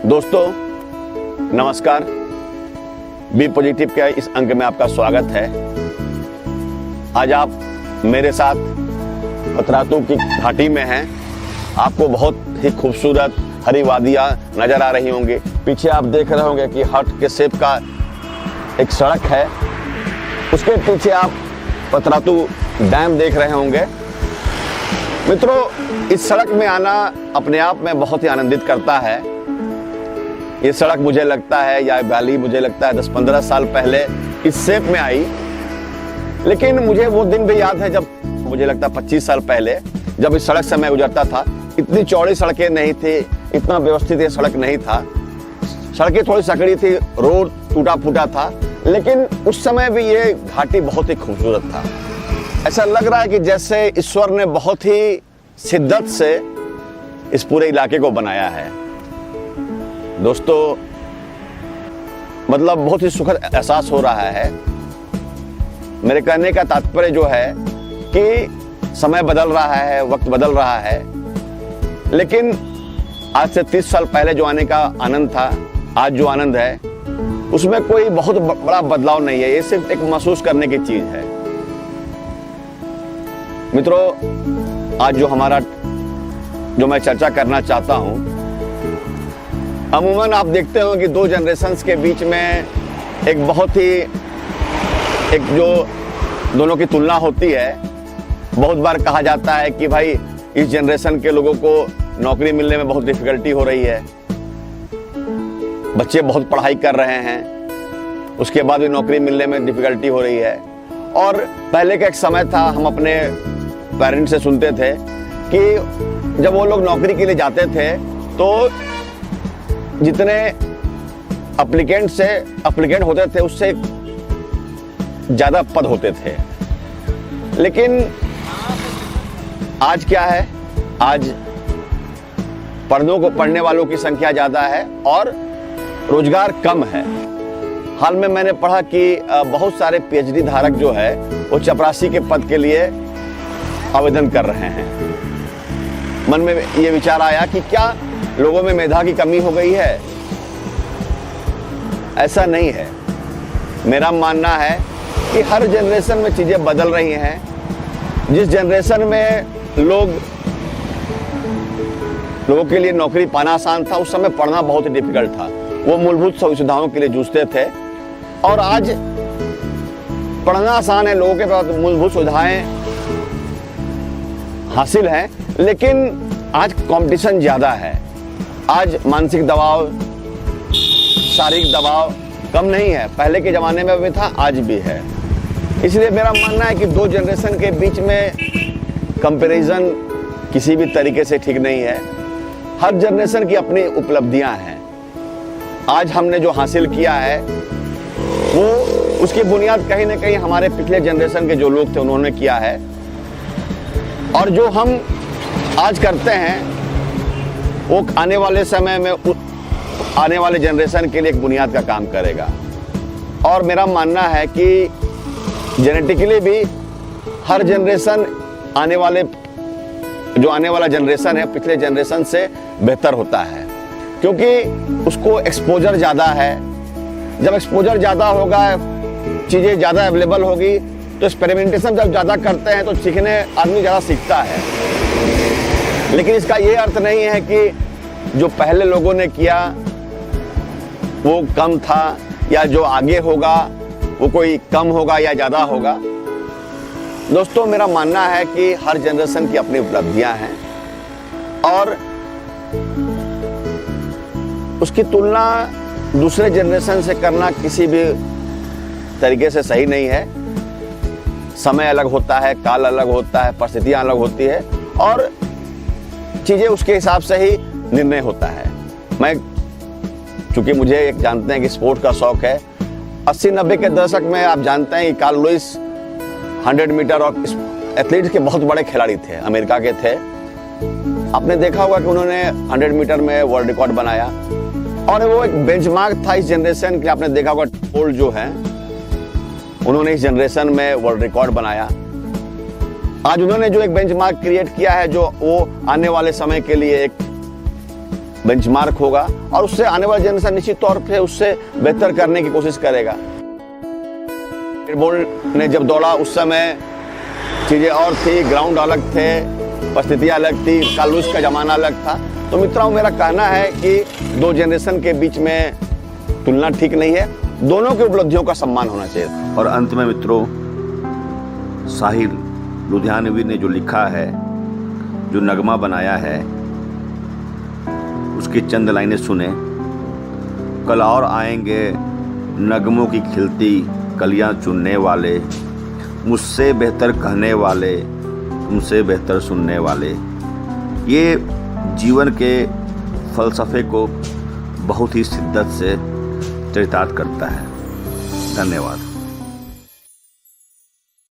दोस्तों नमस्कार, B positive के इस अंक में आपका स्वागत है। आज आप मेरे साथ पतरातू की घाटी में हैं। आपको बहुत ही खूबसूरत हरी वादियाँ नजर आ रही होंगी। पीछे आप देख रहे होंगे कि हार्ट के शेप का एक सड़क है। उसके पीछे आप पतरातू डैम देख रहे होंगे। मित्रों, इस सड़क में आना अपने आप में बहुत ही आनंदित करता है। ये सड़क मुझे लगता है, या वैली मुझे लगता है 10-15 साल पहले इस शेप में आई। लेकिन मुझे वो दिन भी याद है जब मुझे लगता है 25 साल पहले जब इस सड़क से मैं गुजरता था। इतनी चौड़ी सड़कें नहीं थी, इतना व्यवस्थित ये सड़क नहीं था। सड़कें थोड़ी सकड़ी थी, रोड टूटा फूटा था, लेकिन उस समय भी ये घाटी बहुत ही खूबसूरत था। ऐसा लग रहा है कि जैसे ईश्वर ने बहुत ही शिद्दत से इस पूरे इलाके को बनाया है। दोस्तों, मतलब बहुत ही सुखद एहसास हो रहा है। मेरे कहने का तात्पर्य जो है कि समय बदल रहा है, वक्त बदल रहा है, लेकिन आज से 30 साल पहले जो आने का आनंद था, आज जो आनंद है, उसमें कोई बहुत बड़ा बदलाव नहीं है। ये सिर्फ एक महसूस करने की चीज है। मित्रों, आज जो मैं चर्चा करना चाहता हूं, अमूमन आप देखते हो कि दो जनरेशन्स के बीच में एक बहुत ही जो दोनों की तुलना होती है। बहुत बार कहा जाता है कि भाई इस जनरेशन के लोगों को नौकरी मिलने में बहुत डिफिकल्टी हो रही है, बच्चे बहुत पढ़ाई कर रहे हैं, उसके बाद भी नौकरी मिलने में डिफिकल्टी हो रही है। और पहले का एक समय था, हम अपने पेरेंट्स से सुनते थे कि जब वो लोग नौकरी के लिए जाते थे तो जितने एप्लीकेंट होते थे उससे ज्यादा पद होते थे। लेकिन आज क्या है, आज पढ़ने वालों की संख्या ज्यादा है और रोजगार कम है। हाल में मैंने पढ़ा कि बहुत सारे पीएचडी धारक जो है वो चपरासी के पद के लिए आवेदन कर रहे हैं। मन में ये विचार आया कि क्या लोगों में मेधा की कमी हो गई है? ऐसा नहीं है। मेरा मानना है कि हर जनरेशन में चीजें बदल रही हैं। जिस जनरेशन में लोगों के लिए नौकरी पाना आसान था, उस समय पढ़ना बहुत ही डिफिकल्ट था। वो मूलभूत सुविधाओं के लिए जूझते थे। और आज पढ़ना आसान है, लोगों के पास मूलभूत सुविधाएं हासिल हैं, लेकिन आज कंपटीशन ज्यादा है। आज मानसिक दबाव, शारीरिक दबाव कम नहीं है। पहले के जमाने में भी था, आज भी है। इसलिए मेरा मानना है कि दो जनरेशन के बीच में कंपैरिजन किसी भी तरीके से ठीक नहीं है। हर जनरेशन की अपनी उपलब्धियां हैं। आज हमने जो हासिल किया है वो उसकी बुनियाद कहीं ना कहीं हमारे पिछले जनरेशन के जो लोग थे उन्होंने किया है। और जो हम आज करते हैं वो आने वाले समय में आने वाले जनरेशन के लिए एक बुनियाद का काम करेगा। और मेरा मानना है कि जेनेटिकली भी हर जनरेशन आने वाला जनरेशन है पिछले जनरेशन से बेहतर होता है, क्योंकि उसको एक्सपोजर ज़्यादा है। जब एक्सपोजर ज़्यादा होगा, चीज़ें ज़्यादा अवेलेबल होगी, तो एक्सपेरिमेंटेशन जब ज़्यादा करते हैं तो आदमी ज़्यादा सीखता है। लेकिन इसका ये अर्थ नहीं है कि जो पहले लोगों ने किया वो कम था, या जो आगे होगा वो कोई कम होगा या ज़्यादा होगा। दोस्तों, मेरा मानना है कि हर जनरेशन की अपनी उपलब्धियां हैं और उसकी तुलना दूसरे जनरेशन से करना किसी भी तरीके से सही नहीं है। समय अलग होता है, काल अलग होता है, परिस्थितियां अलग होती है और चीजें उसके हिसाब से ही निर्णय होता है। चूंकि मुझे एक जानते हैं कि स्पोर्ट का शौक है। 80-90 के दशक में आप जानते हैं कि कार्ल लुइस 100 मीटर और एथलीट्स के बहुत बड़े खिलाड़ी थे, अमेरिका के थे। आपने देखा होगा कि उन्होंने 100 मीटर में वर्ल्ड रिकॉर्ड बनाया और वो एक बेंचमार्क था इस जनरेशन के। आपने देखा होगा पोल जो है, उन्होंने इस जनरेशन में वर्ल्ड रिकॉर्ड बनाया। आज उन्होंने जो एक बेंचमार्क क्रिएट किया है, जो वो आने वाले समय के लिए एक बेंचमार्क होगा और उससे आने वाला जनरेशन निश्चित तौर पे उससे बेहतर करने की कोशिश करेगा। बोल्ट ने जब दौड़ा उस समय चीज़ें और थी, ग्राउंड अलग थे, परिस्थितियाँ अलग थी, कार्ल लुईस का ज़माना अलग था। तो मित्रों, मेरा कहना है कि दो जनरेशन के बीच में तुलना ठीक नहीं है, दोनों की उपलब्धियों का सम्मान होना चाहिए। और अंत में मित्रों, साहिल लुधियानवी ने जो लिखा है, जो नगमा बनाया है, उसकी चंद लाइनें सुने। कल और आएंगे नगमों की खिलती कलियां चुनने वाले, मुझसे बेहतर कहने वाले, तुमसे बेहतर सुनने वाले। ये जीवन के फलसफे को बहुत ही शिद्दत से चरितार्थ करता है। धन्यवाद।